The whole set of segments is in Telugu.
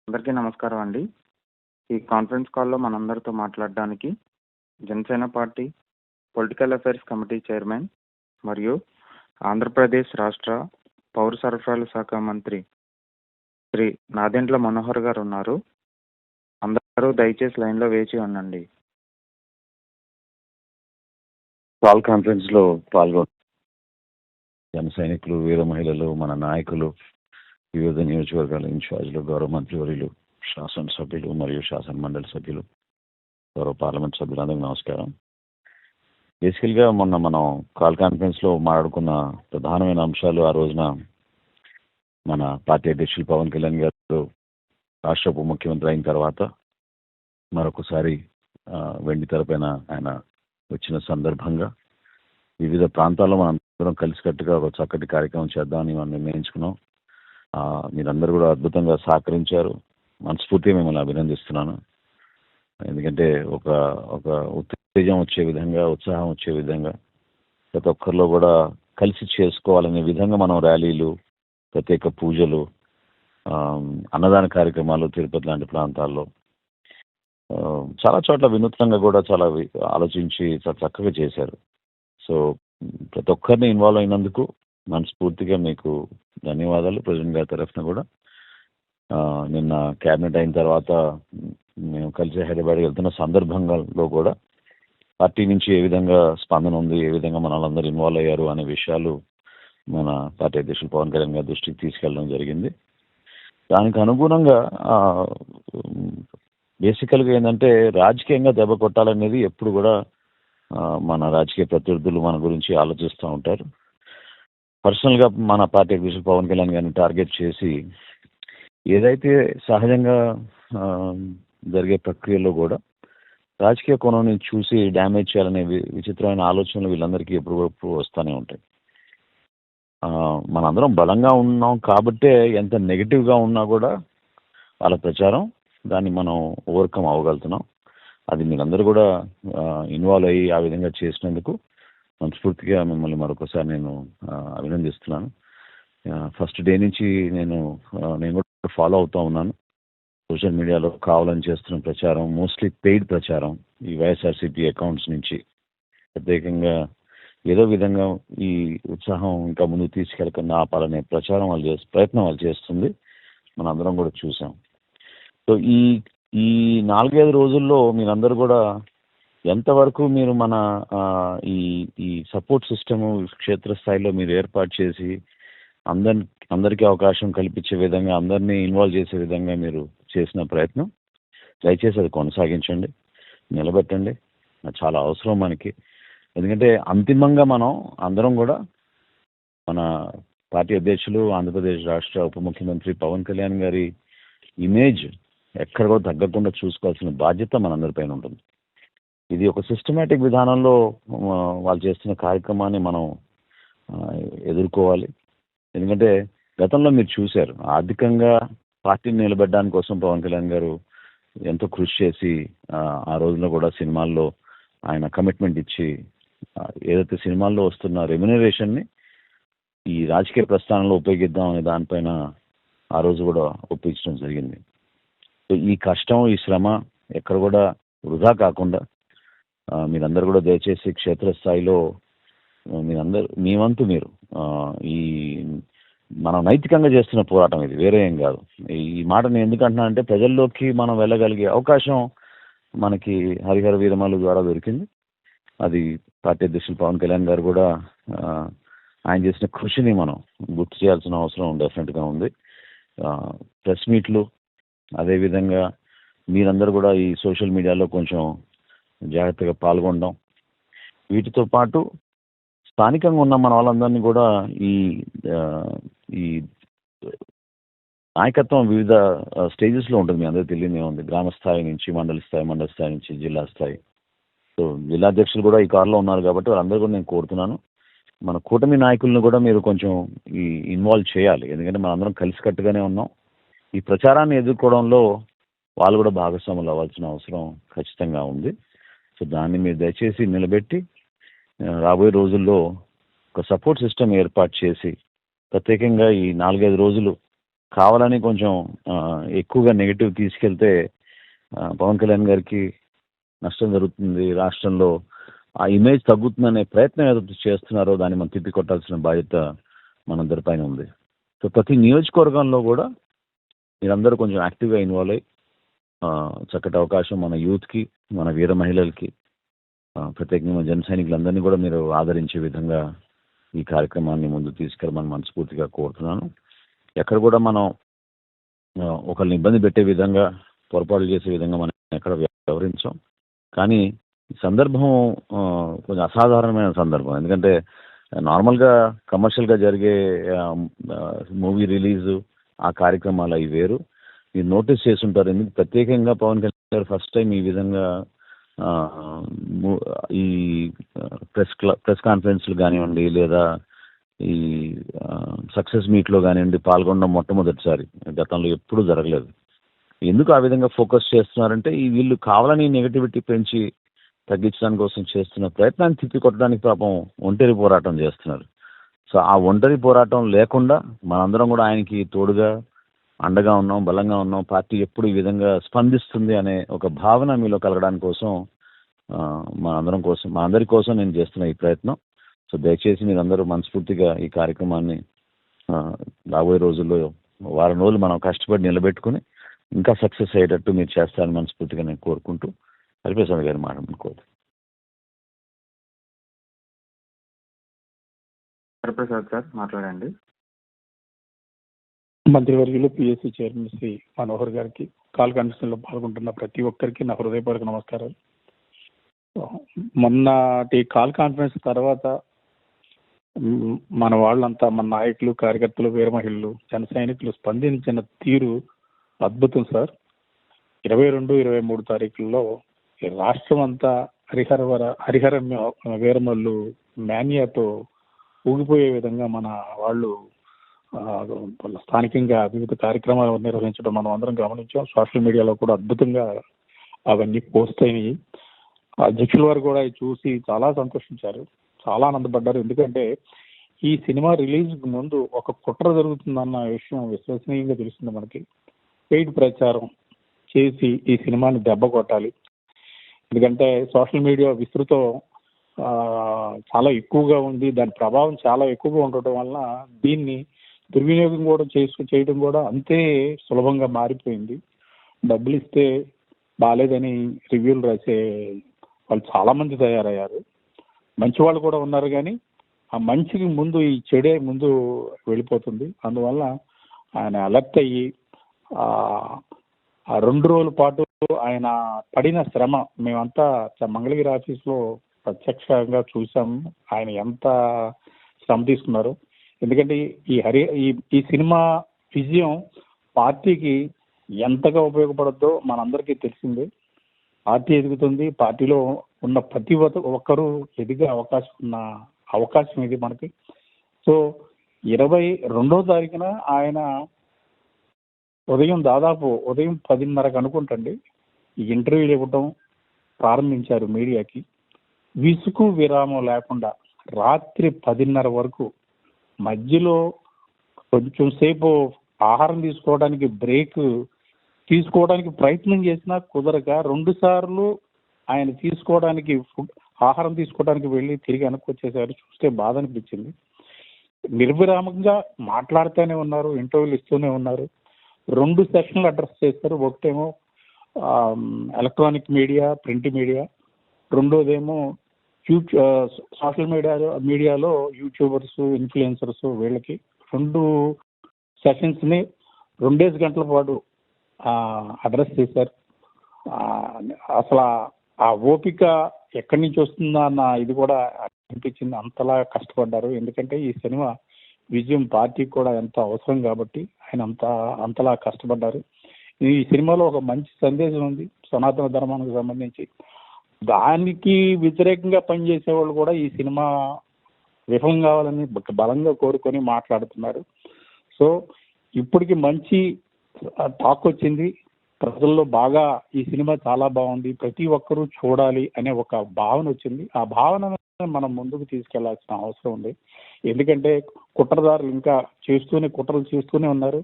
అందరికీ నమస్కారం అండి. ఈ కాన్ఫరెన్స్ కాల్లో మనందరితో మాట్లాడడానికి Janasena party political affairs committee chairman మరియు ఆంధ్రప్రదేశ్ రాష్ట్ర పౌర సరఫరాల శాఖ మంత్రి శ్రీ నాదెండ్ల మనోహర్ గారు ఉన్నారు. అందరూ దయచేసి లైన్లో వేచి ఉండండి. కాల్ కాన్ఫరెన్స్లో పాల్గొన్న జన సైనికులు, వీర మహిళలు, మన నాయకులు, వివిధ నియోజకవర్గాల ఇన్ఛార్జీలు, గౌరవ మంత్రివర్యులు, శాసనసభ్యులు మరియు శాసన మండలి సభ్యులు, గౌరవ పార్లమెంట్ సభ్యులందరికీ నమస్కారం. బేసికల్గా మొన్న మనం కాల్ కాన్ఫరెన్స్లో మాట్లాడుకున్న ప్రధానమైన అంశాలు, ఆ రోజున మన పార్టీ అధ్యక్షులు పవన్ కళ్యాణ్ గారు రాష్ట్ర ఉప ముఖ్యమంత్రి అయిన తర్వాత మరొకసారి వెండి తెరపైన ఆయన వచ్చిన సందర్భంగా వివిధ ప్రాంతాల్లో మనం అందరం కలిసికట్టుగా ఒక చక్కటి కార్యక్రమం చేద్దామని మనం నిర్ణయించుకున్నాం. మీరందరూ కూడా అద్భుతంగా సహకరించారు. మనస్ఫూర్తిగా మిమ్మల్ని అభినందిస్తున్నాను. ఎందుకంటే ఒక ఒక ఉత్తేజం వచ్చే విధంగా, ఉత్సాహం వచ్చే విధంగా, ప్రతి ఒక్కరిలో కూడా కలిసి చేసుకోవాలనే విధంగా మనం ర్యాలీలు, ప్రత్యేక పూజలు, అన్నదాన కార్యక్రమాలు తిరుపతి లాంటి ప్రాంతాల్లో చాలా చోట్ల వినూత్నంగా కూడా చాలా ఆలోచించి చాలా చక్కగా చేశారు. సో ప్రతి ఒక్కరిని ఇన్వాల్వ్ అయినందుకు మనస్ఫూర్తిగా మీకు ధన్యవాదాలు. ప్రెసిడెంట్ గారి తరఫున కూడా నిన్న క్యాబినెట్ అయిన తర్వాత మేము కలిసి హైదరాబాద్ వెళ్తున్న సందర్భంలో కూడా పార్టీ నుంచి ఏ విధంగా స్పందన ఉంది, ఏ విధంగా మన వాళ్ళందరూ ఇన్వాల్వ్ అయ్యారు అనే విషయాలు మన పార్టీ అధ్యక్షులు పవన్ కళ్యాణ్ గారి దృష్టికి తీసుకెళ్ళడం జరిగింది. దానికి అనుగుణంగా బేసికల్గా ఏంటంటే రాజకీయంగా దెబ్బ కొట్టాలనేది ఎప్పుడు కూడా మన రాజకీయ ప్రత్యర్థులు మన గురించి ఆలోచిస్తూ ఉంటారు. పర్సనల్గా మన పార్టీ అధ్యక్షులు పవన్ కళ్యాణ్ గారిని టార్గెట్ చేసి ఏదైతే సహజంగా జరిగే ప్రక్రియలో కూడా రాజకీయ కోణాన్ని చూసి డ్యామేజ్ చేయాలనే విచిత్రమైన ఆలోచనలు వీళ్ళందరికీ ఎప్పుడు వస్తూనే ఉంటాయి. మనందరం బలంగా ఉన్నాం కాబట్టే ఎంత నెగిటివ్గా ఉన్నా కూడా వాళ్ళ ప్రచారం దాన్ని మనం ఓవర్కమ్ అవ్వగలుగుతున్నాం. అది మీరందరూ కూడా ఇన్వాల్వ్ అయ్యి ఆ విధంగా చేసినందుకు మనస్ఫూర్తిగా మిమ్మల్ని మరొకసారి నేను అభినందిస్తున్నాను. ఫస్ట్ డే నుంచి నేను కూడా ఫాలో అవుతూ ఉన్నాను. సోషల్ మీడియాలో కావాలని చేస్తున్న ప్రచారం మోస్ట్లీ పెయిడ్ ప్రచారం, ఈ వైఎస్ఆర్సీపీ అకౌంట్స్ నుంచి ప్రత్యేకంగా ఏదో విధంగా ఈ ఉత్సాహం ఇంకా ముందుకు తీసుకెళ్ళకుండా ఆపాలనే ప్రచారం ప్రయత్నం వాళ్ళు చేస్తుంది. మనందరం కూడా చూసాం. సో ఈ 4-5 రోజుల్లో మీరందరూ కూడా ఎంతవరకు మీరు మన ఈ సపోర్ట్ సిస్టము క్షేత్రస్థాయిలో మీరు ఏర్పాటు చేసి అందరికీ అవకాశం కల్పించే విధంగా, అందరినీ ఇన్వాల్వ్ చేసే విధంగా మీరు చేసిన ప్రయత్నం దయచేసి అది కొనసాగించండి, నిలబెట్టండి. చాలా అవసరం మనకి. ఎందుకంటే అంతిమంగా మనం అందరం కూడా మన పార్టీ అధ్యక్షులు, ఆంధ్రప్రదేశ్ రాష్ట్ర ఉప ముఖ్యమంత్రి పవన్ కళ్యాణ్ గారి ఇమేజ్ ఎక్కడ కూడా తగ్గకుండా చూసుకోవాల్సిన బాధ్యత మనందరిపైన ఉంటుంది. ఇది ఒక సిస్టమేటిక్ విధానంలో వాళ్ళు చేస్తున్న కార్యక్రమాన్ని మనం ఎదుర్కోవాలి. ఎందుకంటే గతంలో మీరు చూశారు, ఆర్థికంగా పార్టీని నిలబెట్టడానికి కోసం పవన్ కళ్యాణ్ గారు ఎంతో కృషి చేసి ఆ రోజున కూడా సినిమాల్లో ఆయన కమిట్మెంట్ ఇచ్చి ఏదైతే సినిమాల్లో వస్తున్న రెమ్యునరేషన్ని ఈ రాజకీయ ప్రస్థానంలో ఉపయోగిద్దాం అనే దానిపైన ఆ రోజు కూడా ఒప్పించడం జరిగింది. సో ఈ కష్టం, ఈ శ్రమ ఎక్కడ కూడా వృధా కాకుండా మీరందరూ కూడా దయచేసి క్షేత్రస్థాయిలో మీ వంతు మీరు ఈ మనం నైతికంగా చేస్తున్న పోరాటం ఇది, వేరే ఏం కాదు. ఈ మాట నేను ఎందుకంటున్నా అంటే ప్రజల్లోకి మనం వెళ్ళగలిగే అవకాశం మనకి హరిహర వీరమల్లు ద్వారా దొరికింది. అది పార్టీ అధ్యక్షులు పవన్ కళ్యాణ్ గారు కూడా ఆయన చేసిన కృషిని మనం గుర్తు చేయాల్సిన అవసరం డెఫినెట్గా ఉంది. ప్రెస్ మీట్లు, అదేవిధంగా మీరందరూ కూడా ఈ సోషల్ మీడియాలో కొంచెం జాగ్రత్తగా పాల్గొనడం, వీటితో పాటు స్థానికంగా ఉన్న మన వాళ్ళందరినీ కూడా ఈ నాయకత్వం వివిధ స్టేజెస్లో ఉంటుంది. మీ అందరికీ తెలియదే ఉంది. గ్రామ స్థాయి నుంచి మండల స్థాయి నుంచి జిల్లా స్థాయి. సో జిల్లాధ్యక్షులు కూడా ఈ కారులో ఉన్నారు కాబట్టి వాళ్ళందరూ కూడా నేను కోరుతున్నాను, మన కూటమి నాయకులను కూడా మీరు కొంచెం ఇన్వాల్వ్ చేయాలి. ఎందుకంటే మనం అందరం కలిసికట్టుగానే ఉన్నాం. ఈ ప్రచారాన్ని ఎదుర్కోవడంలో వాళ్ళు కూడా భాగస్వాములు అవ్వాల్సిన అవసరం ఖచ్చితంగా ఉంది. సో దాన్ని మీరు దయచేసి నిలబెట్టి రాబోయే రోజుల్లో ఒక సపోర్ట్ సిస్టమ్ ఏర్పాటు చేసి ప్రత్యేకంగా ఈ 4-5 రోజులు కావాలని కొంచెం ఎక్కువగా నెగిటివ్ తీసుకెళ్తే పవన్ కళ్యాణ్ గారికి నష్టం జరుగుతుంది, రాష్ట్రంలో ఆ ఇమేజ్ తగ్గుతుందనే ప్రయత్నం ఏదైతే చేస్తున్నారో దాన్ని మనం తిప్పికొట్టాల్సిన బాధ్యత మనందరిపైన ఉంది. సో ప్రతి నియోజకవర్గంలో కూడా మీరందరూ కొంచెం యాక్టివ్గా ఇన్వాల్వ్ అయ్యి చక్కటి అవకాశం మన యూత్కి, మన వీర మహిళలకి, ప్రత్యేకంగా జన సైనికులందరినీ కూడా మీరు ఆదరించే విధంగా ఈ కార్యక్రమాన్ని ముందు తీసుకెళ్ళమని మనస్ఫూర్తిగా కోరుతున్నాను. ఎక్కడ కూడా మనం ఒకరిని ఇబ్బంది పెట్టే విధంగా, పొరపాటు చేసే విధంగా మనం ఎక్కడ వ్యవహరించాం. కానీ ఈ సందర్భం కొంచెం అసాధారణమైన సందర్భం. ఎందుకంటే నార్మల్గా కమర్షియల్గా జరిగే మూవీ రిలీజు, ఆ కార్యక్రమాలు అవి వేరు. మీరు నోటీస్ చేస్తుంటారు, ఎందుకు ప్రత్యేకంగా పవన్ కళ్యాణ్ గారు ఫస్ట్ టైం ఈ విధంగా ఈ ప్రెస్ కాన్ఫరెన్స్లు కానివ్వండి, లేదా ఈ సక్సెస్ మీట్లో కానివ్వండి పాల్గొనడం మొట్టమొదటిసారి. గతంలో ఎప్పుడూ జరగలేదు. ఎందుకు ఆ విధంగా ఫోకస్ చేస్తున్నారంటే వీళ్ళు కావాలని నెగటివిటీ పెంచి తగ్గించడానికి కోసం చేస్తున్న ప్రయత్నాన్ని తిప్పికొట్టడానికి పాపం ఒంటరి పోరాటం చేస్తున్నారు. సో ఆ ఒంటరి పోరాటం లేకుండా మనందరం కూడా ఆయనకి తోడుగా అండగా ఉన్నాం, బలంగా ఉన్నాం, పార్టీ ఎప్పుడు ఈ విధంగా స్పందిస్తుంది అనే ఒక భావన మీలో కలగడానికి కోసం మనందరి కోసం నేను చేస్తున్న ఈ ప్రయత్నం. సో దయచేసి మీరందరూ మనస్ఫూర్తిగా ఈ కార్యక్రమాన్ని రాబోయే రోజుల్లో వారం రోజులు మనం కష్టపడి నిలబెట్టుకుని ఇంకా సక్సెస్ అయ్యేటట్టు మీరు చేస్తారని మనస్ఫూర్తిగా నేను కోరుకుంటూ హరిప్రసాద్ గారి మాట్లాడుకోవాలి. హరిప్రసాద్ సార్ మాట్లాడండి. మంత్రివర్యులు పిఎస్సి చైర్మన్ శ్రీ మనోహర్ గారికి, కాల్ కాన్ఫరెన్స్లో పాల్గొంటున్న ప్రతి ఒక్కరికి నా హృదయపూర్వక నమస్కారాలు. మొన్నటి కాల్ కాన్ఫరెన్స్ తర్వాత మన వాళ్ళంతా, మన నాయకులు, కార్యకర్తలు, వీర మహిళలు, జన సైనికులు స్పందించిన తీరు అద్భుతం సార్. 22, 23 తారీఖుల్లో రాష్ట్రం అంతా హరిహర వీరమల్లు మేనియాతో ఊగిపోయే విధంగా మన వాళ్ళు స్థానికంగా వివిధ కార్యక్రమాలు నిర్వహించడం మనం అందరం గమనించాం. సోషల్ మీడియాలో కూడా అద్భుతంగా అవన్నీ పోస్ట్ అయినాయి. అధ్యక్షుల వారు కూడా చూసి చాలా సంతోషించారు, చాలా ఆనందపడ్డారు. ఎందుకంటే ఈ సినిమా రిలీజ్ ముందు ఒక కుట్ర జరుగుతుందన్న విషయం విశ్వసనీయంగా తెలుస్తుంది మనకి. పెయిడ్ ప్రచారం చేసి ఈ సినిమాని దెబ్బ కొట్టాలి. ఎందుకంటే సోషల్ మీడియా విస్తృతం చాలా ఎక్కువగా ఉంది, దాని ప్రభావం చాలా ఎక్కువగా ఉండటం వలన దీన్ని దుర్వినియోగం కూడా చేయడం కూడా అంతే సులభంగా మారిపోయింది. డబ్బులు ఇస్తే బాగాలేదని రివ్యూలు రాసే వాళ్ళు చాలామంది తయారయ్యారు. మంచి వాళ్ళు కూడా ఉన్నారు, కానీ ఆ మంచికి ముందు ఈ చెడే ముందు వెళ్ళిపోతుంది. అందువల్ల ఆయన అలర్ట్ అయ్యి ఆ 2 రోజుల పాటు ఆయన పడిన శ్రమ మేమంతా మంగళగిరి ఆఫీస్లో ప్రత్యక్షంగా చూసాము, ఆయన ఎంత శ్రమ తీసుకున్నారు. ఎందుకంటే ఈ సినిమా విజయం పార్టీకి ఎంతగా ఉపయోగపడద్దో మనందరికీ తెలిసిందే. పార్టీ ఎదుగుతుంది, పార్టీలో ఉన్న ప్రతి ఒక్కరూ ఎదిగే అవకాశం ఇది మనకి. సో 22వ తారీఖున ఆయన ఉదయం 10:30 అనుకుంటండి ఈ ఇంటర్వ్యూలు ఇవ్వటం ప్రారంభించారు మీడియాకి. విసుగు విరామం లేకుండా రాత్రి 10:30 వరకు, మధ్యలో కొంచెం సేపు ఆహారం తీసుకోవడానికి బ్రేక్ తీసుకోవడానికి ప్రయత్నం చేసినా కుదరక 2 సార్లు ఆయన ఆహారం తీసుకోవడానికి వెళ్ళి తిరిగి వెనక్కి వచ్చేసారు. చూస్తే బాధ అనిపించింది. నిర్విరామంగా మాట్లాడుతూనే ఉన్నారు, ఇంటర్వ్యూలు ఇస్తూనే ఉన్నారు. 2 సెషన్లు అడ్రస్ చేస్తారు. ఒకటేమో ఎలక్ట్రానిక్ మీడియా, ప్రింట్ మీడియా, రెండోదేమో సోషల్ మీడియాలో యూట్యూబర్స్, ఇన్ఫ్లుయెన్సర్స్, వీళ్ళకి 2 సెషన్స్ని 2 గంటల పాటు అడ్రస్ చేశారు. అసలు ఆ ఓపిక ఎక్కడి నుంచి వస్తుందా అన్న ఇది కూడా అనిపించింది. అంతలా కష్టపడ్డారు. ఎందుకంటే ఈ సినిమా విజయం పార్టీకి కూడా ఎంతో అవసరం కాబట్టి ఆయన అంతలా కష్టపడ్డారు. ఈ సినిమాలో ఒక మంచి సందేశం ఉంది సనాతన ధర్మానికి సంబంధించి. దానికి వ్యతిరేకంగా పనిచేసే వాళ్ళు కూడా ఈ సినిమా విఫలం కావాలని బలంగా కోరుకొని మాట్లాడుతున్నారు. సో ఇప్పటికి మంచి టాక్ వచ్చింది ప్రజల్లో. బాగా ఈ సినిమా చాలా బాగుంది, ప్రతి ఒక్కరూ చూడాలి అనే ఒక భావన వచ్చింది. ఆ భావన మనం ముందుకు తీసుకెళ్లాల్సిన అవసరం ఉంది. ఎందుకంటే కుట్రదారులు ఇంకా కుట్రలు చేస్తూనే ఉన్నారు.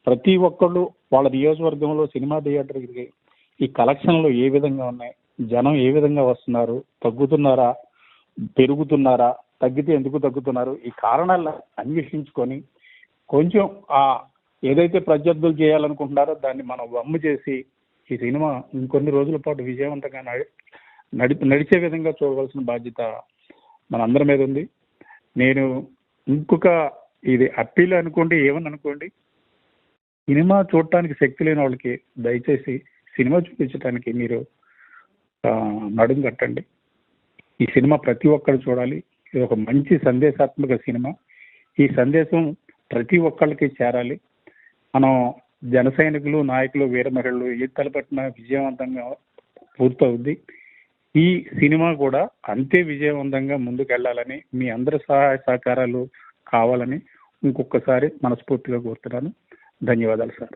ప్రతి ఒక్కళ్ళు వాళ్ళ నియోజకవర్గంలో సినిమా థియేటర్కి ఈ కలెక్షన్లు ఏ విధంగా ఉన్నాయి, జనం ఏ విధంగా వస్తున్నారు, తగ్గుతున్నారా, పెరుగుతున్నారా, తగ్గితే ఎందుకు తగ్గుతున్నారు, ఈ కారణాలను అన్వేషించుకొని కొంచెం ఏదైతే ప్రత్యర్థులు చేయాలనుకుంటున్నారో దాన్ని మనం వమ్ము చేసి ఈ సినిమా ఇంకొన్ని రోజుల పాటు విజయవంతంగా నడిచే విధంగా చూడవలసిన బాధ్యత మనందరి మీద ఉంది. నేను ఇంకొక ఇది అప్పీల్ అనుకోండి, ఏమని అనుకోండి, సినిమా చూడటానికి శక్తి లేని వాళ్ళకి దయచేసి సినిమా చూపించడానికి మీరు నడుం కట్టండి. ఈ సినిమా ప్రతి ఒక్కరు చూడాలి. ఇది ఒక మంచి సందేశాత్మక సినిమా. ఈ సందేశం ప్రతి ఒక్కళ్ళకి చేరాలి. మనం జన సైనికులు, నాయకులు, వీర మహిళలు ఏ తలపెట్టిన విజయవంతంగా పూర్తవుద్ది. ఈ సినిమా కూడా అంతే విజయవంతంగా ముందుకెళ్లాలని, మీ అందరి సహాయ సహకారాలు కావాలని ఇంకొకసారి మనస్ఫూర్తిగా కోరుతున్నాను. ధన్యవాదాలు సార్.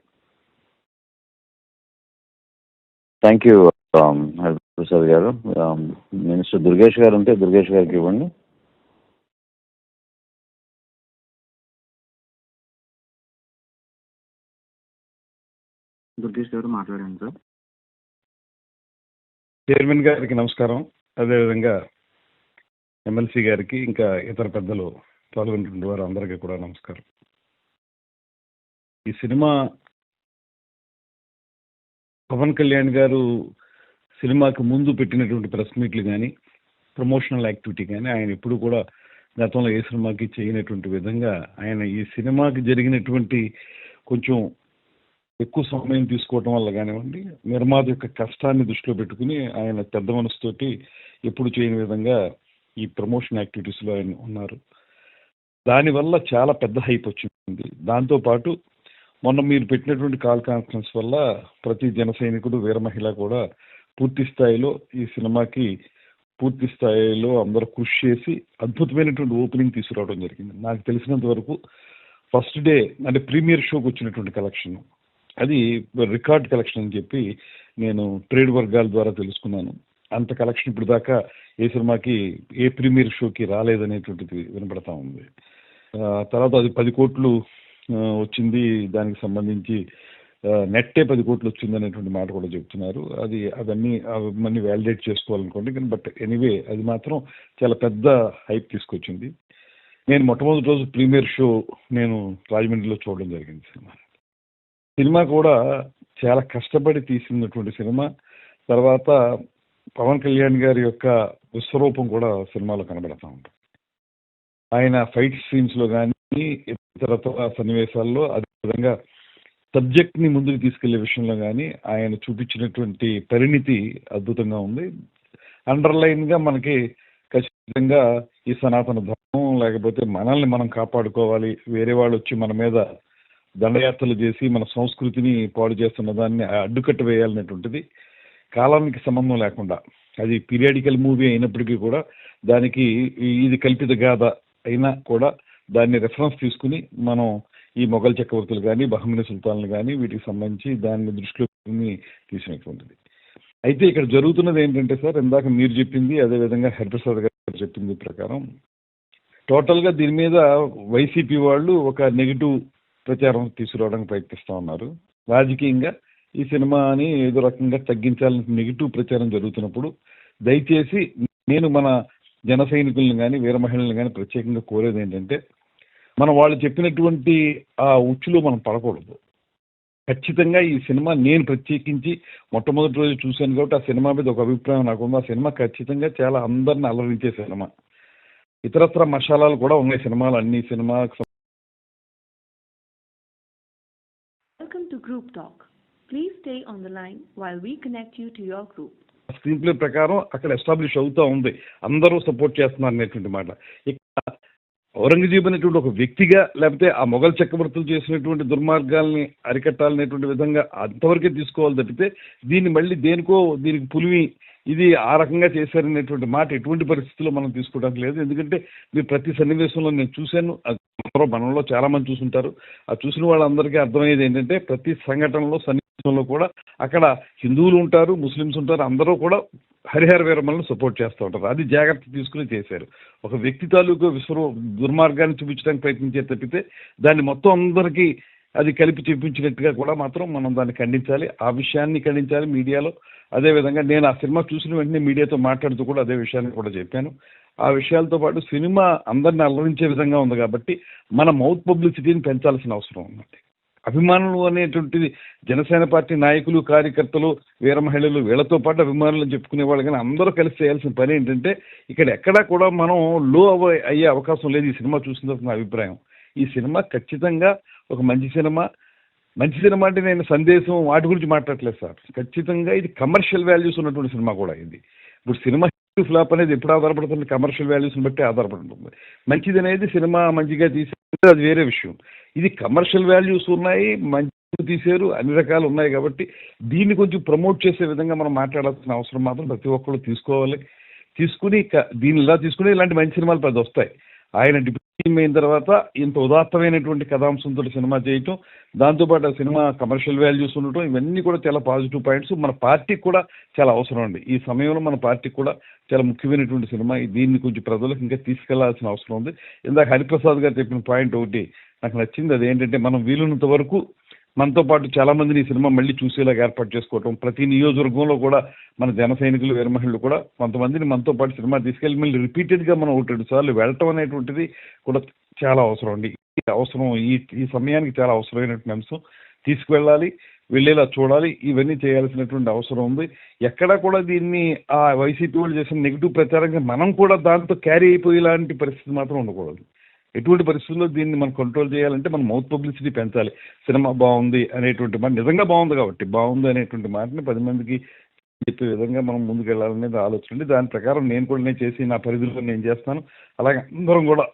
థ్యాంక్ యూ ప్రసాద్ గారు. మినిస్టర్ దుర్గేష్ గారు ఉంటే దుర్గేష్ గారికి ఇవ్వండి. దుర్గేష్ గారు మాట్లాడండి సార్. చైర్మన్ గారికి నమస్కారం. అదేవిధంగా ఎమ్మెల్సీ గారికి, ఇంకా ఇతర పెద్దలు పాల్గొంటున్న వారు అందరికీ కూడా నమస్కారం. ఈ సినిమా పవన్ కళ్యాణ్ గారు సినిమాకి ముందు పెట్టినటువంటి ప్రెస్ మీట్లు కానీ, ప్రమోషనల్ యాక్టివిటీ కానీ ఆయన ఎప్పుడు కూడా గతంలో ఏ సినిమాకి చేయనటువంటి విధంగా ఆయన ఈ సినిమాకి జరిగినటువంటి కొంచెం ఎక్కువ సమయం తీసుకోవటం వల్ల కానివ్వండి, నిర్మాత యొక్క కష్టాన్ని దృష్టిలో పెట్టుకుని ఆయన పెద్ద మనసుతోటి ఎప్పుడు చేయని విధంగా ఈ ప్రమోషన్ యాక్టివిటీస్లో ఆయన ఉన్నారు. దానివల్ల చాలా పెద్ద హైప్ వచ్చింది. దాంతోపాటు మొన్న మీరు పెట్టినటువంటి కాల్ కాన్ఫరెన్స్ వల్ల ప్రతి జన సైనికుడు, వీర మహిళ కూడా పూర్తి స్థాయిలో ఈ సినిమాకి పూర్తి స్థాయిలో అందరూ కృషి చేసి అద్భుతమైనటువంటి ఓపెనింగ్ తీసుకురావడం జరిగింది. నాకు తెలిసినంత వరకు ఫస్ట్ డే అంటే ప్రీమియర్ షోకి వచ్చినటువంటి కలెక్షన్ అది రికార్డ్ కలెక్షన్ అని చెప్పి నేను ట్రేడ్ వర్గాల ద్వారా తెలుసుకున్నాను. అంత కలెక్షన్ ఇప్పుడు దాకా ఏ సినిమాకి ఏ ప్రీమియర్ షోకి రాలేదనేటువంటిది వినపడతా ఉంది. తర్వాత అది 10 కోట్లు వచ్చింది, దానికి సంబంధించి నెట్టే 10 కోట్లు వచ్చింది అనేటువంటి మాట కూడా చెప్తున్నారు. అవన్నీ వ్యాలిడేట్ చేసుకోవాలనుకోండి, కానీ బట్ ఎనీవే అది మాత్రం చాలా పెద్ద హైప్ తీసుకొచ్చింది. నేను మొట్టమొదటి రోజు ప్రీమియర్ షో నేను రాజమండ్రిలో చూడడం జరిగింది. సినిమా కూడా చాలా కష్టపడి తీసినటువంటి సినిమా. తర్వాత పవన్ కళ్యాణ్ గారి యొక్క విశ్వరూపం కూడా సినిమాలో కనబడతా ఉంటుంది. ఆయన ఫైట్ సీన్స్లో కానీ ఇతరత్ర సన్నివేశాల్లో, అదేవిధంగా సబ్జెక్ట్ని ముందుకు తీసుకెళ్లే విషయంలో కానీ ఆయన చూపించినటువంటి పరిణితి అద్భుతంగా ఉంది. అండర్లైన్గా మనకి ఖచ్చితంగా ఈ సనాతన ధర్మం, లేకపోతే మనల్ని మనం కాపాడుకోవాలి, వేరే వాళ్ళు వచ్చి మన మీద దండయాత్రలు చేసి మన సంస్కృతిని పాడు చేస్తున్న దాన్ని అడ్డుకట్ట వేయాలనేటువంటిది కాలానికి సంబంధం లేకుండా, అది పీరియాడికల్ మూవీ అయినప్పటికీ కూడా దానికి ఇది కల్పిత గాథ అయినా కూడా దాన్ని రెఫరెన్స్ తీసుకుని మనం ఈ మొఘల్ చక్రవర్తులు కానీ, బహమనీ సుల్తాన్లు కానీ వీటికి సంబంధించి దాన్ని దృష్టిలో తీసినటువంటిది. అయితే ఇక్కడ జరుగుతున్నది ఏంటంటే సార్, ఇందాక మీరు చెప్పింది, అదేవిధంగా హరిప్రసాద్ గారు చెప్పింది ప్రకారం టోటల్గా దీని మీద వైసీపీ వాళ్ళు ఒక నెగిటివ్ ప్రచారం తీసుకురావడానికి ప్రయత్నిస్తూ ఉన్నారు. రాజకీయంగా ఈ సినిమాని ఏదో రకంగా తగ్గించాలని నెగిటివ్ ప్రచారం జరుగుతున్నప్పుడు దయచేసి నేను మన జన సైనికులను కానీ, వీర మహిళలను కానీ ప్రత్యేకంగా కోరేది ఏంటంటే, మనం వాళ్ళు చెప్పినటువంటి ఆ ఉచ్చులో మనం పడకూడదు. ఖచ్చితంగా ఈ సినిమా నేను ప్రత్యేకించి మొట్టమొదటి రోజు చూశాను కాబట్టి ఆ సినిమా మీద ఒక అభిప్రాయం నాకుంది. ఆ సినిమా ఖచ్చితంగా చాలా అందరిని అలరించే సినిమా. ఇతరత్ర మసాలాలు కూడా ఉన్నాయి సినిమాలు, అన్ని cinema. Welcome to Group Talk. Please stay on the line while we connect you to your group. Screen play ప్రకారం అక్కడ ఎస్టాబ్లిష్ అవుతూ ఉంది, అందరూ సపోర్ట్ చేస్తున్నారు అనేటువంటి మాట. ఇక్కడ ఔరంగజేబు అనేటువంటి ఒక వ్యక్తిగా, లేకపోతే ఆ మొఘల్ చక్రవర్తులు చేసినటువంటి దుర్మార్గాల్ని అరికట్టాలనేటువంటి విధంగా అంతవరకే తీసుకోవాలి తప్పితే దీన్ని మళ్ళీ దేనికో దీనికి పులిమి ఇది ఆ రకంగా చేశారనేటువంటి మాట ఎటువంటి పరిస్థితుల్లో మనం తీసుకోవడానికి లేదు. ఎందుకంటే మీరు ప్రతి సన్నివేశంలో నేను చూశాను, మనలో చాలా మంది చూసుంటారు. ఆ చూసిన వాళ్ళందరికీ అర్థమయ్యేది ఏంటంటే ప్రతి సంఘటనలో సన్నివేశంలో కూడా అక్కడ హిందువులు ఉంటారు, ముస్లిమ్స్ ఉంటారు, అందరూ కూడా హరిహర వీరమలను సపోర్ట్ చేస్తూ ఉంటారు. అది జాగ్రత్త తీసుకుని చేశారు. ఒక వ్యక్తి తాలూకు దుర్మార్గాన్ని చూపించడానికి ప్రయత్నించే తప్పితే దాన్ని మొత్తం అందరికీ అది కలిపి చూపించినట్టుగా కూడా మాత్రం మనం దాన్ని ఖండించాలి. ఆ విషయాన్ని ఖండించాలి మీడియాలో. అదేవిధంగా నేను ఆ సినిమా చూసిన వెంటనే మీడియాతో మాట్లాడుతూ కూడా అదే విషయాన్ని కూడా చెప్పాను. ఆ విషయాలతో పాటు సినిమా అందరిని అలరించే విధంగా ఉంది కాబట్టి మన మౌత్ పబ్లిసిటీని పెంచాల్సిన అవసరం ఉందండి. అభిమానులు అనేటువంటిది జనసేన పార్టీ నాయకులు, కార్యకర్తలు, వీర మహిళలు వీళ్ళతో పాటు అభిమానులు అని చెప్పుకునేవాళ్ళు, కానీ అందరూ కలిసి చేయాల్సిన పని ఏంటంటే ఇక్కడ ఎక్కడా కూడా మనం లో అయ్యే అవకాశం లేదు. ఈ సినిమా చూసిన తర్వాత నా అభిప్రాయం, ఈ సినిమా ఖచ్చితంగా ఒక మంచి సినిమా. మంచి సినిమా అంటే నేను సందేశం వాటి గురించి మాట్లాడలేదు సార్. ఖచ్చితంగా ఇది కమర్షియల్ వాల్యూస్ ఉన్నటువంటి సినిమా కూడా ఇది. ఇప్పుడు సినిమా హిట్ ఫ్లాప్ అనేది ఎప్పుడు ఆధారపడుతుంది? కమర్షియల్ వాల్యూస్ని బట్టి ఆధారపడుతుంది. మంచిది అనేది సినిమా మంచిగా తీసేది అది వేరే విషయం. ఇది కమర్షియల్ వాల్యూస్ ఉన్నాయి, మంచి తీశారు, అన్ని రకాలు ఉన్నాయి కాబట్టి దీన్ని కొంచెం ప్రమోట్ చేసే విధంగా మనం మాట్లాడాల్సిన అవసరం మాత్రం ప్రతి ఒక్కరు తీసుకోవాలి. తీసుకుని దీన్ని ఇలా తీసుకుని ఇలాంటి మంచి సినిమాలు పెద్ద వస్తాయి. ఆయన డిప్యూటీ అయిన తర్వాత ఇంత ఉదాత్తమైనటువంటి కథాంశంతో సినిమా చేయటం, దాంతోపాటు ఆ సినిమా కమర్షియల్ వాల్యూస్ ఉండటం, ఇవన్నీ కూడా చాలా పాజిటివ్ పాయింట్స్. మన పార్టీకి కూడా చాలా అవసరం అండి. ఈ సమయంలో మన పార్టీకి కూడా చాలా ముఖ్యమైనటువంటి సినిమా. దీన్ని కొంచెం ప్రజలకు ఇంకా తీసుకెళ్లాల్సిన అవసరం ఉంది. ఇందాక హరిప్రసాద్ గారు చెప్పిన పాయింట్ ఒకటి నాకు నచ్చింది. అదేంటంటే మనం వీలున్నంత వరకు మనతో పాటు చాలా మందిని ఈ సినిమా మళ్ళీ చూసేలాగా ఏర్పాటు చేసుకోవటం. ప్రతి నియోజకవర్గంలో కూడా మన జన సైనికులు, వీర మహిళలు కూడా కొంతమందిని మనతో పాటు సినిమా తీసుకెళ్ళి మళ్ళీ రిపీటెడ్గా మనం 1-2 సార్లు వెళ్ళటం అనేటువంటిది కూడా చాలా అవసరం అండి. అవసరం ఈ సమయానికి చాలా అవసరమైనటువంటి అంశం. తీసుకువెళ్ళాలి, వెళ్ళేలా చూడాలి, ఇవన్నీ చేయాల్సినటువంటి అవసరం ఉంది. ఎక్కడా కూడా దీన్ని ఆ వైసీపీ వాళ్ళు చేసిన నెగిటివ్ ప్రచారంగా మనం కూడా దాంతో క్యారీ అయిపోయేలాంటి పరిస్థితి మాత్రం ఉండకూడదు. ఎటువంటి పరిస్థితుల్లో దీన్ని మనం కంట్రోల్ చేయాలంటే మనం మౌత్ పబ్లిసిటీ పెంచాలి. సినిమా బాగుంది అనేటువంటి మాట, నిజంగా బాగుంది కాబట్టి బాగుంది అనేటువంటి మాటని 10 మందికి చెప్పే విధంగా మనం ముందుకు వెళ్ళాలనేది ఆలోచన ఉంది. దాని ప్రకారం నేను చేసి నా పరిధిలో నేను చేస్తాను. అలాగే అందరం కూడా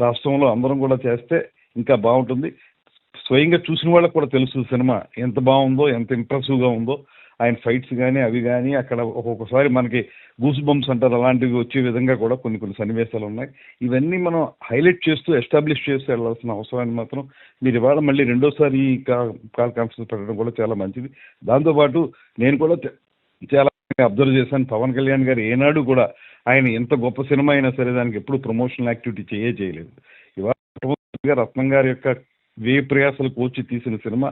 రాష్ట్రంలో అందరం కూడా చేస్తే ఇంకా బాగుంటుంది. స్వయంగా చూసిన వాళ్ళకి కూడా తెలుసు సినిమా ఎంత బాగుందో, ఎంత ఇంప్రెసివ్గా ఉందో. ఆయన ఫైట్స్ కానీ అవి కానీ అక్కడ ఒక్కొక్కసారి మనకి గూస్ బంప్స్ అంటారు, అలాంటివి వచ్చే విధంగా కూడా కొన్ని సన్నివేశాలు ఉన్నాయి. ఇవన్నీ మనం హైలైట్ చేస్తూ ఎస్టాబ్లిష్ చేస్తూ వెళ్ళాల్సిన అవసరాన్ని మాత్రం మీరు ఇవాళ మళ్ళీ రెండోసారి ఈ కాల్ కాన్ఫరెన్స్ పెట్టడం కూడా చాలా మంచిది. దాంతోపాటు నేను కూడా చాలా అబ్జర్వ్ చేశాను, పవన్ కళ్యాణ్ గారు ఏనాడు కూడా ఆయన ఎంత గొప్ప సినిమా అయినా సరే దానికి ఎప్పుడు ప్రమోషనల్ యాక్టివిటీ చేయలేదు. ఇవాళ రత్నం గారి యొక్క వ్యయ ప్రయాసాలు కోర్చి తీసిన సినిమా,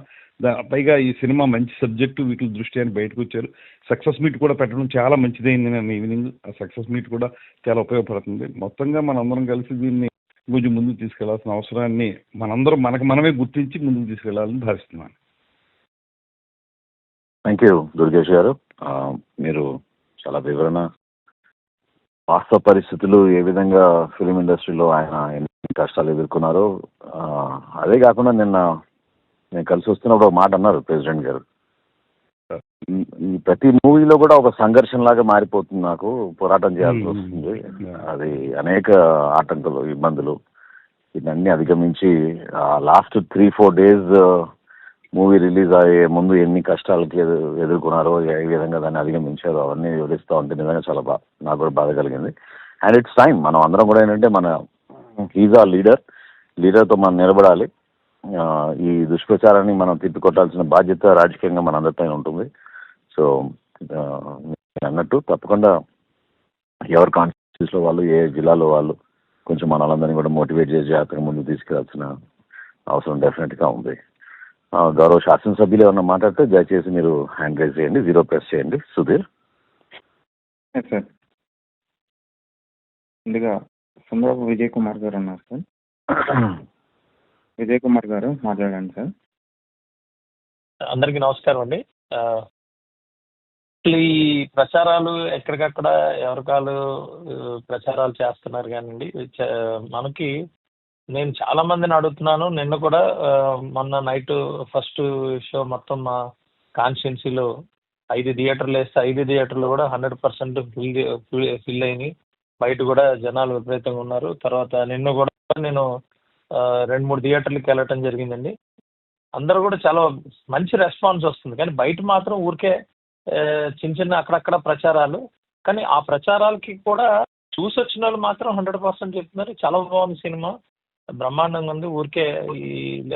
పైగా ఈ సినిమా మంచి సబ్జెక్టు, వీటి దృష్ట్యా బయటకు వచ్చారు. సక్సెస్ మీట్ కూడా పెట్టడం చాలా మంచిదైంది. నేను ఈవినింగ్ ఆ సక్సెస్ మీట్ కూడా చాలా ఉపయోగపడుతుంది. మొత్తంగా మనందరం కలిసి దీన్ని కొంచెం ముందుకు తీసుకెళ్లాల్సిన అవసరాన్ని మనందరం మనమే గుర్తించి ముందుకు తీసుకెళ్లాలని భావిస్తున్నాను. థ్యాంక్ యూ దుర్గేష్ గారు. మీరు చాలా వివరణ, వాస్తవ పరిస్థితులు, ఏ విధంగా ఫిలిం ఇండస్ట్రీలో ఆయన ఎన్ని కష్టాలు ఎదుర్కొన్నారో, అదే కాకుండా నేను కలిసి వస్తున్నప్పుడు ఒక మాట అన్నారు ప్రెసిడెంట్ గారు, ఈ ప్రతి మూవీలో కూడా ఒక సంఘర్షణ లాగా మారిపోతుంది, నాకు పోరాటం చేయాల్సి వస్తుంది. అది అనేక ఆటంకాలు, ఇబ్బందులు, ఇవన్నీ అధిగమించి లాస్ట్ 3-4 డేస్ మూవీ రిలీజ్ అయ్యే ముందు ఎన్ని కష్టాలకి ఎదుర్కొన్నారో, ఏ విధంగా దాన్ని అధిగమించారో అవన్నీ వివరిస్తూ ఉంటే నిజంగా చాలా నాకు కూడా బాధ కలిగింది. అండ్ ఇట్స్ టైం మనం అందరం కూడా ఏంటంటే హీజ్ ఆ లీడర్తో మనం నిలబడాలి. ఈ దుష్ప్రచారాన్ని మనం తిప్పికొట్టాల్సిన బాధ్యత రాజకీయంగా మన అందరిపైన ఉంటుంది. సో అన్నట్టు తప్పకుండా ఎవరి కాన్స్టిట్యూన్సీలో వాళ్ళు, ఏ జిల్లాలో వాళ్ళు కొంచెం మన వాళ్ళందరినీ కూడా మోటివేట్ చేసి జాగ్రత్తగా ముందుకు తీసుకెళ్లాల్సిన అవసరం డెఫినెట్గా ఉంది. గౌరవ శాసనసభ్యులు ఏమన్నా మాట్లాడితే దయచేసి మీరు హ్యాండ్ రైజ్ చేయండి, 0 ప్రెస్ చేయండి. సుధీర్. సార్, ముందుగా సుందరపు విజయ్ కుమార్ గారు ఉన్నారు సార్. విజయ్ కుమార్ గారు మాట్లాడండి సార్. అందరికీ నమస్కారం అండి. ఈ ప్రచారాలు ఎక్కడికక్కడ ఎవరికాలు ప్రచారాలు చేస్తున్నారు కానివ్వండి, మనకి నేను చాలా మందిని అడుగుతున్నాను. నిన్న కూడా మొన్న నైట్ ఫస్ట్ షో మొత్తం మా కాన్స్టిట్యున్సీలో 5 థియేటర్లు వేస్తే 5 థియేటర్లు కూడా 100% ఫిల్ అయినాయి. బయట కూడా జనాలు విపరీతంగా ఉన్నారు. తర్వాత నిన్న కూడా నేను 2-3 థియేటర్లకి వెళ్ళటం జరిగిందండి. అందరూ కూడా చాలా మంచి రెస్పాన్స్ వస్తుంది. కానీ బయట మాత్రం ఊరికే చిన్న అక్కడక్కడ ప్రచారాలు. కానీ ఆ ప్రచారాలకి కూడా చూసి వచ్చిన వాళ్ళు మాత్రం 100% చెప్తున్నారు చాలా బాగుంది సినిమా, బ్రహ్మాండంగా ఉంది, ఊరికే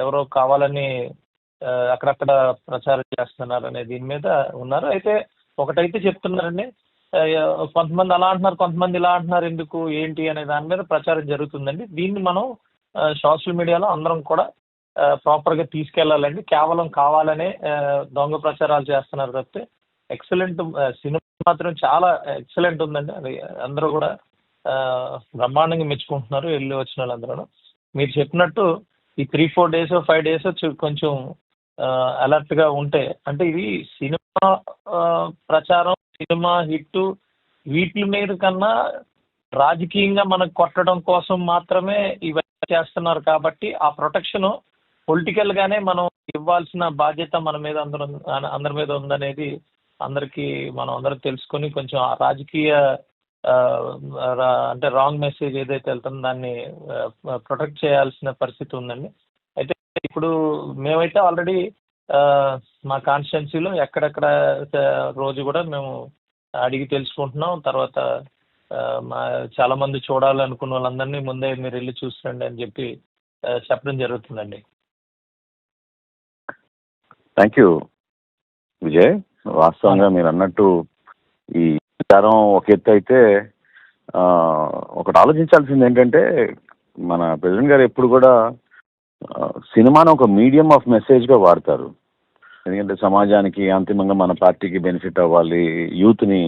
ఎవరో కావాలని అక్కడక్కడ ప్రచారం చేస్తున్నారు అనే దీని మీద ఉన్నారు. అయితే ఒకటైతే చెప్తున్నారండి, కొంతమంది అలా అంటున్నారు, కొంతమంది ఇలా అంటున్నారు, ఎందుకు ఏంటి అనే దాని మీద ప్రచారం జరుగుతుందండి. దీన్ని మనం సోషల్ మీడియాలో అందరం కూడా ప్రాపర్గా తీసుకెళ్లాలండి. కేవలం కావాలనే దొంగ ప్రచారాలు చేస్తున్నారు తప్పితే ఎక్సలెంట్ సినిమా మాత్రం చాలా ఎక్సలెంట్ ఉందండి. అది అందరూ కూడా బ్రహ్మాండంగా మెచ్చుకుంటున్నారు వెళ్ళి వచ్చిన వాళ్ళందరూ. మీరు చెప్పినట్టు ఈ 3-4 days 5 days కొంచెం అలర్ట్గా ఉంటే, అంటే ఇది సినిమా ప్రచారం, సినిమా హిట్ వీటి మీద కన్నా రాజకీయంగా మనకు కొట్టడం కోసం మాత్రమే ఇవన్నీ చేస్తున్నారు. కాబట్టి ఆ ప్రొటెక్షన్ పొలిటికల్గానే మనం ఇవ్వాల్సిన బాధ్యత మన మీద అందరి మీద ఉందనేది అందరికీ మనం అందరం తెలుసుకొని కొంచెం ఆ రాజకీయ అంటే రాంగ్ మెసేజ్ ఏదైతే వెళ్తుందో దాన్ని ప్రొటెక్ట్ చేయాల్సిన పరిస్థితి ఉందండి. అయితే ఇప్పుడు మేమైతే ఆల్రెడీ మా కాన్స్టిట్యున్సీలో ఎక్కడెక్కడ రోజు కూడా మేము అడిగి తెలుసుకుంటున్నాం. తర్వాత చాలా మంది చూడాలనుకున్న వాళ్ళందరినీ ముందే మీరు వెళ్ళి చూసిరండి అని చెప్పి చెప్పడం జరుగుతుందండి. Thank you Vijay. వాస్తవంగా మీరు అన్నట్టు ఈ ప్రచారం ఒక ఎత్తు అయితే, ఒకటి ఆలోచించాల్సింది ఏంటంటే మన ప్రెసిడెంట్ గారు ఎప్పుడు కూడా సినిమాను ఒక మీడియం ఆఫ్ మెసేజ్గా వాడతారు. ఎందుకంటే సమాజానికి అంతిమంగా మన పార్టీకి బెనిఫిట్ అవ్వాలి, యూత్ని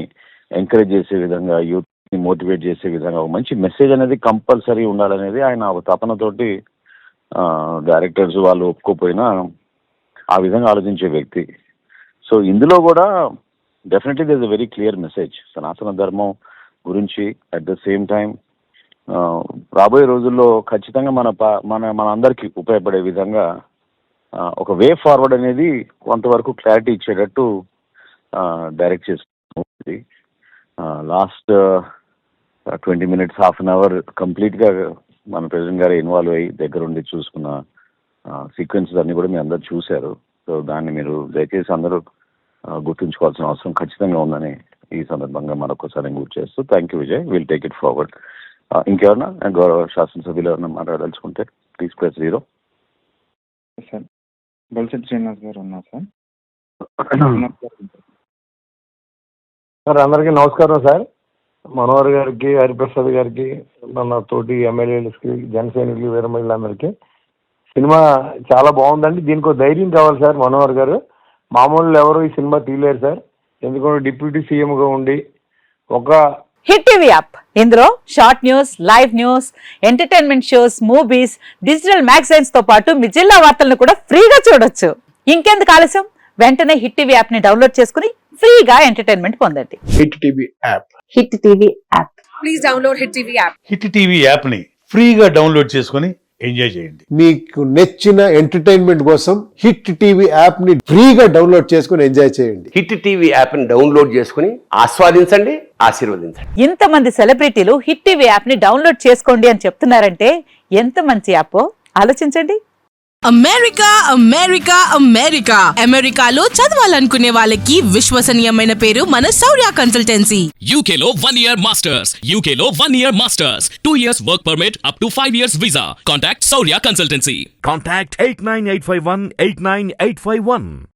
ఎంకరేజ్ చేసే విధంగా, యూత్ని మోటివేట్ చేసే విధంగా ఒక మంచి మెసేజ్ అనేది కంపల్సరీ ఉండాలనేది ఆయన ఒక తపనతోటి డైరెక్టర్స్ వాళ్ళు ఒప్పుకోపోయినా ఆ విధంగా ఆలోచించే వ్యక్తి. సో ఇందులో కూడా definitely this a very clear message సనాతన ధర్మం గురించి. అట్ ద సేమ్ టైం రాబోయే రోజుల్లో ఖచ్చితంగా మన అందరికీ ఉపయోగపడే విధంగా ఒక వే ఫార్వర్డ్ అనేది కొంతవరకు క్లారిటీ ఇచ్చేటట్టు డైరెక్ట్ చేస్తుంది. Last 20 minutes, half an hour కంప్లీట్గా మన ప్రెసిడెంట్ గారు ఇన్వాల్వ్ అయ్యి దగ్గరుండి చూసుకున్న సీక్వెన్సెస్ అన్నీ కూడా మీరు అందరు చూశారు. సో దాన్ని మీరు దయచేసి అందరూ గుర్తుంచుకోవాల్సిన అవసరం ఖచ్చితంగా ఉందని ఈ సందర్భంగా మరొకసారి గుర్తు చేస్తూ thank you Vijay. Will take it forward. ఇంకెవరన్నా గౌరవ శాసనసభ్యులు ఎవరన్నా మాట్లాడదలుచుకుంటే please press 0. Sir Bolisetty Srinivas గారు ఉన్నారు సార్. సార్ అందరికీ నమస్కారం సార్. మనోహర్ గారికి, హరిప్రసాద్ గారికి, మన తోటి ఎమ్మెల్యేలకి, జన సైనికులు, వీరమహిళలందరికీ సినిమా చాలా బాగుందండి. దీనికి ఒక ధైర్యం కావాలి సార్. మనోహర్ గారు మామూలు ఎవరు ఈ సినిమా తీయలేరు సార్. ఎందుకంటే డిప్యూటీ సీఎంగా ఉండి ఒక హిట్ టీవీ యాప్, ఇందులో short news, live news, entertainment shows, movies, digital magazines తో పాటు మీ జిల్లా వార్తలను కూడా ఫ్రీగా చూడొచ్చు. ఇంకెందుకు ఆలస్యం, వెంటనే హిట్ టీవీ యాప్ ని డౌన్లోడ్ చేసుకుని ఫ్రీగా ఎంటర్టైన్మెంట్ పొందండి. Hit TV app. Hit TV app. Please download hit TV app. Hit TV app ని ఫ్రీగా డౌన్లోడ్ చేసుకుని ఎంజాయ్ చేయండి. మీకు నచ్చిన ఎంటర్టైన్మెంట్ కోసం హిట్ టీవీ యాప్ ని ఫ్రీగా డౌన్లోడ్ చేసుకుని ఎంజాయ్ చేయండి. హిట్ టీవీ యాప్ ని డౌన్లోడ్ చేసుకుని ఆస్వాదించండి, ఆశీర్వదించండి. ఇంతమంది సెలబ్రిటీలు హిట్ టీవీ యాప్ ని డౌన్లోడ్ చేసుకోండి అని చెప్తున్నారంటే ఎంత మంచి యాప్ ఆలోచించండి. అమెరికా అమెరికా అమెరికా అమెరికాలో చదవాలనుకునే వాళ్ళకి విశ్వసనీయమైన పేరు మన శౌర్య కన్సల్టెన్సీ. యూకేలో 1 year మాస్టర్స్. యూకేలో 1 year masters. 2 years work permit up to 5 years visa. Contact Shaurya consultancy. Contact 89851 89851.